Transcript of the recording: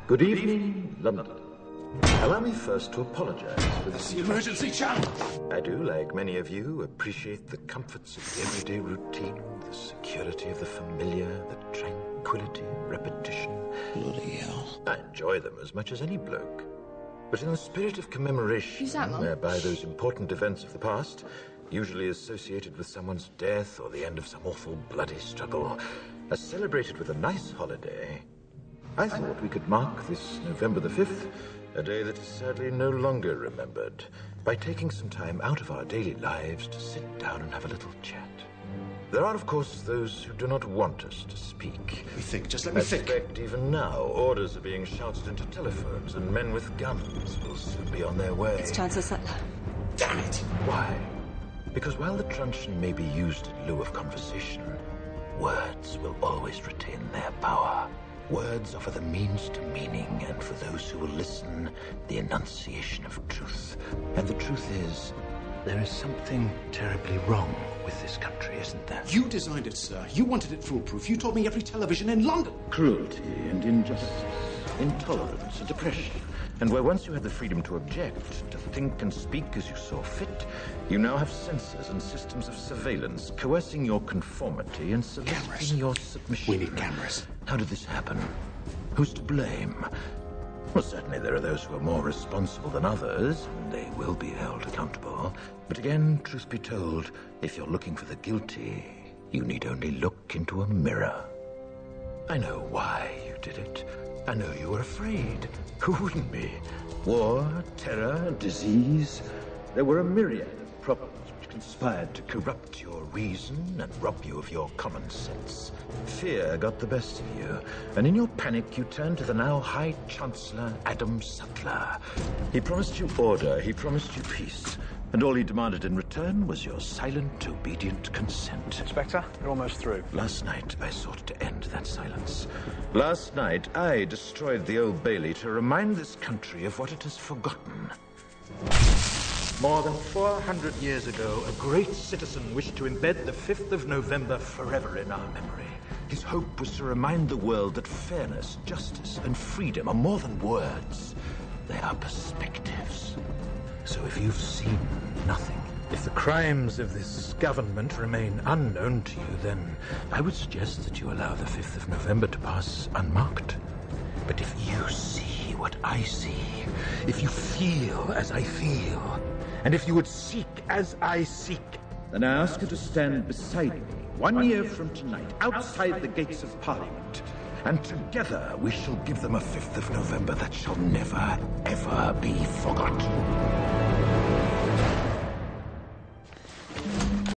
Good evening, London. Allow me first to apologize for this. The emergency channel! I do, like many of you, appreciate the comforts of the everyday routine, the security of the familiar, the tranquility of repetition. Bloody hell. I enjoy them as much as any bloke. But in the spirit of commemoration, whereby those important events of the past, usually associated with someone's death or the end of some awful bloody struggle, are celebrated with a nice holiday, I thought we could mark this November the 5th, a day that is sadly no longer remembered, by taking some time out of our daily lives to sit down and have a little chat. There are, of course, those who do not want us to speak. Let me think, just let me think. I suspect even now, orders are being shouted into telephones, and men with guns will soon be on their way. It's Chancellor Sutler. Damn it! Why? Because while the truncheon may be used in lieu of conversation, words will always retain their power. Words offer the means to meaning, and for those who will listen, the enunciation of truth. And the truth is, there is something terribly wrong with this country, isn't there? You designed it, sir. You wanted it foolproof. You told me every television in London. Cruelty and injustice, intolerance and oppression. And where once you had the freedom to object, to think and speak as you saw fit, you now have censors and systems of surveillance coercing your conformity and soliciting your submission. We need cameras. How did this happen? Who's to blame? Well, certainly there are those who are more responsible than others, and they will be held accountable. But again, truth be told, if you're looking for the guilty, you need only look into a mirror. I know why you did it. I know you were afraid. Who wouldn't be? War, terror, disease. There were a myriad of problems which conspired to corrupt your reason and rob you of your common sense. Fear got the best of you, and in your panic you turned to the now High Chancellor Adam Sutler. He promised you order, he promised you peace, and all he demanded in return was your silent, obedient consent. Inspector, you're almost through. Last night, I sought to end that silence. Last night, I destroyed the Old Bailey to remind this country of what it has forgotten. More than 400 years ago, a great citizen wished to embed the 5th of November forever in our memory. His hope was to remind the world that fairness, justice, and freedom are more than words. They are perspectives. So if you've seen nothing, if the crimes of this government remain unknown to you, then I would suggest that you allow the 5th of November to pass unmarked. But if you see what I see, if you feel as I feel, and if you would seek as I seek, then I ask you to stand beside me 1 year from tonight, outside the gates of Parliament, and together we shall give them a 5th of November that shall never, ever be forgotten.